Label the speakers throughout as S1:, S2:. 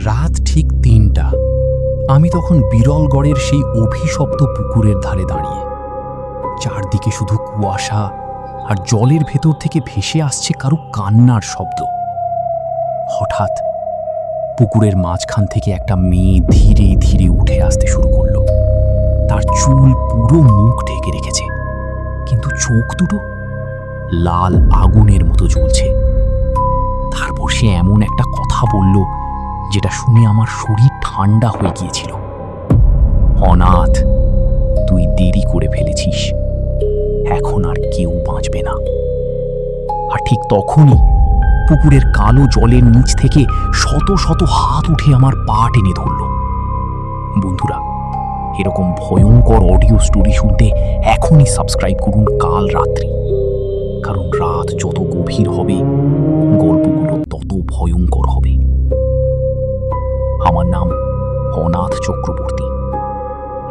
S1: রাত ঠিক ৩টা। আমি তখন বিরলগড়ের সেই অভিশপ্ত পুকুরের ধারে দাঁড়িয়ে। চারদিকে শুধু কুয়াশা, আর জলের ভেতর থেকে ভেসে আসছে কারো কান্নার শব্দ। হঠাৎ পুকুরের মাঝখান থেকে একটা মেয়ে ধীরে ধীরে উঠে আসতে শুরু করলো। তার চুল পুরো মুখ ঢেকে রেখেছে, কিন্তু চোখ দুটো লাল আগুনের মতো জ্বলছে। তারপর সে এমন একটা কথা বলল যেটা শুনে আমার শরীর ঠান্ডা হয়ে গিয়েছিল। অনাথ, তুই দেরি করে ফেলেছিস, এখন আর কেউ বাঁচবে না। আর ঠিক তখনই পুকুরের কালো জলের নিচ থেকে শত শত হাত উঠে আমার পা টেনে ধরল। বন্ধুরা, এরকম ভয়ঙ্কর অডিও স্টোরি শুনতে এখনই সাবস্ক্রাইব করুন কাল রাত্রি, কারণ রাত যত গভীর হবে গল্পগুলো তত ভয়ঙ্কর হবে। আমার নাম অনাথ চক্রবর্তী।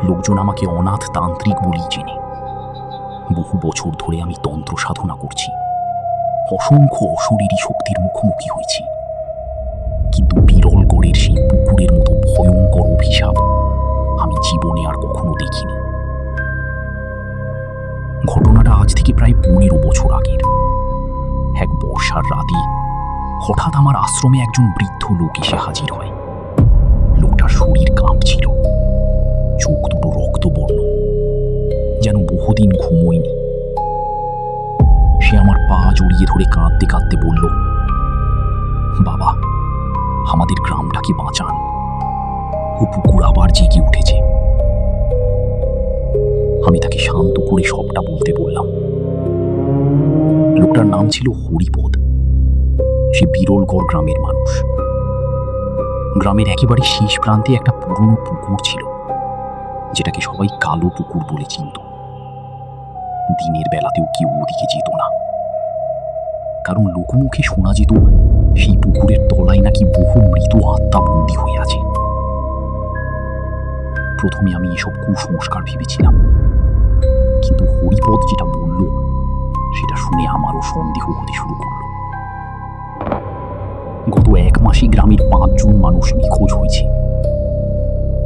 S1: লোকজন আমাকে অনাথ তান্ত্রিক বলেই চেনে। বহু বছর ধরে আমি তন্ত্র সাধনা করছি, অসংখ্য অশরীরী শক্তির মুখোমুখি হয়েছি, কিন্তু বিরলগড়ের সেই পুকুরের মতো ভয়ঙ্কর অভিশাপ আমি জীবনে আর কখনো দেখিনি। ঘটনাটা আজ থেকে প্রায় 15 বছর আগের। এক বর্ষার রাতে হঠাৎ আমার আশ্রমে একজন বৃদ্ধ লোক এসে হাজির হয়। লোকটার শরীর কাঁপছিল, চোখ দুটো রক্তবর্ণ, যেন বহুদিন ঘুমোয়নি। সে আমার পা জড়িয়ে ধরে কাঁদতে কাঁদতে বলল, বাবা, আমাদের গ্রামটাকে বাঁচান, ও পুকুর আবার জেগে উঠেছে। আমি তাকে শান্ত করে সবটা বলতে বললাম। লোকটার নাম ছিল হরিপদ। সে বিরলগড় গ্রামের মানুষ। গ্রামের একেবারে শেষ প্রান্তে একটা পুরনো পুকুর ছিল, যেটাকে সবাই কালো পুকুর বলে চিনত। দিনের বেলাতেও কেউ ওদিকে যেত না, কারণ লোকমুখে শোনা যেত সেই পুকুরের তলায় নাকি বহু মৃত আত্মা বন্দী হয়ে আছে। প্রথমে আমি এসব কুসংস্কার ভেবেছিলাম, কিন্তু হরিপদ যেটা বলল সেটা শুনে আমারও সন্দেহ হতে শুরু করল। গত 1 মাসে গ্রামের 5 জন মানুষ নিখোঁজ হয়েছে,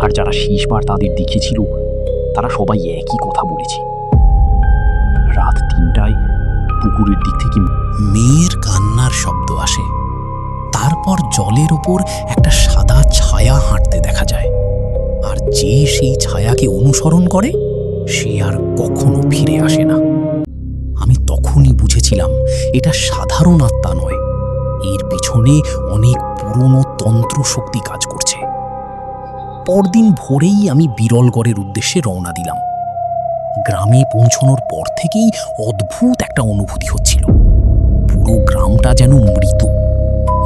S1: আর যারা শেষবার তাদের দেখেছিল তারা সবাই একই কথা বলেছে। রাত 3টায় পুকুরের দিক থেকে
S2: মেয়ের কান্নার শব্দ আসে। তারপর জলের ওপর একটা সাদা ছায়া হাঁটতে দেখা যায়, আর যে সেই ছায়াকে অনুসরণ করে সে আর কখনো ফিরে আসে না। আমি তখনই বুঝেছিলাম এটা সাধারণ আত্মা নয়, এর পেছনে অনেক পুরনো তন্ত্র শক্তি কাজ করছে। পরদিন ভোরেই আমি বিরলগড়ের উদ্দেশ্যে রওনা দিলাম। গ্রামে পৌঁছানোর পর থেকেই অদ্ভুত একটা অনুভূতি হচ্ছিল। পুরো গ্রামটা যেন মৃত।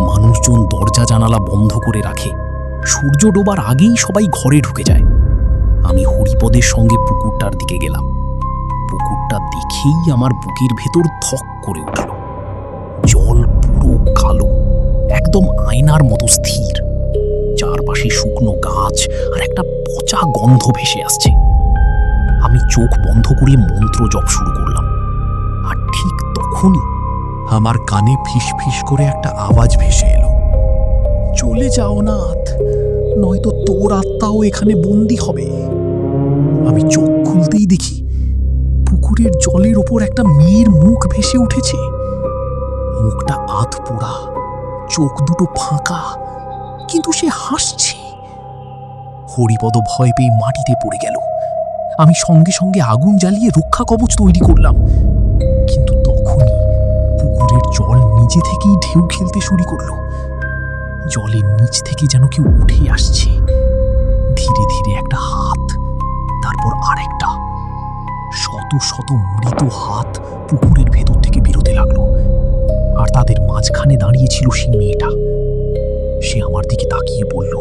S2: মানুষজন দরজা জানালা বন্ধ করে রাখে, সূর্য ডোবার আগেই সবাই ঘরে ঢুকে যায়। আমি হরিপদের সঙ্গে পুকুরটার দিকে গেলাম। পুকুরটা দেখেই আমার বুকের ভেতর ধক করে উঠল। জল পুরো কালো, একদম আয়নার মতো স্থির। চারপাশে শুকনো গাছ আর একটা পচা গন্ধ ভেসে আসছে। আমি চোখ বন্ধ করে মন্ত্র জপ শুরু করলাম, আর ঠিক তখনই
S1: আমার কানে ফিস ফিস করে একটা আওয়াজ ভেসে এলো, চলে যাও নাথ, নয়তো তোর আত্মাও এখানে বন্দী হবে। আমি চোখ খুলতেই দেখি পুকুরের জলের ওপর একটা মেয়ের মুখ ভেসে উঠেছে। মুখটা আধ পোড়া, চোখ দুটো ফাঁকা, কিন্তু সে হাসছে। হরিপদ ভয় পেয়ে মাটিতে পড়ে গেল। আমি সঙ্গে সঙ্গে আগুন জ্বালিয়ে রক্ষা কবচ তৈরি করলাম, কিন্তু তখনই পুকুরের জল নিজে থেকেই ঢেউ খেলতে শুরু করলো। জলের নিচ থেকে যেন কেউ উঠে আসছে। ধীরে ধীরে একটা হাত, তারপর আরেকটা। শত শত মৃত হাত পুকুরের ভেতর থেকে বেরোতে লাগলো, আর তাদের মাঝখানে দাঁড়িয়ে ছিল সেই মেয়েটা। সে আমার দিকে তাকিয়ে বলল,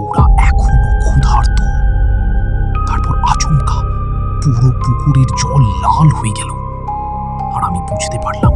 S1: ওরা এখনো ক্ষুধার্ত। তারপর আচমকা পুরো পুকুরের জল লাল হয়ে গেল, আর আমি বুঝতে পারলাম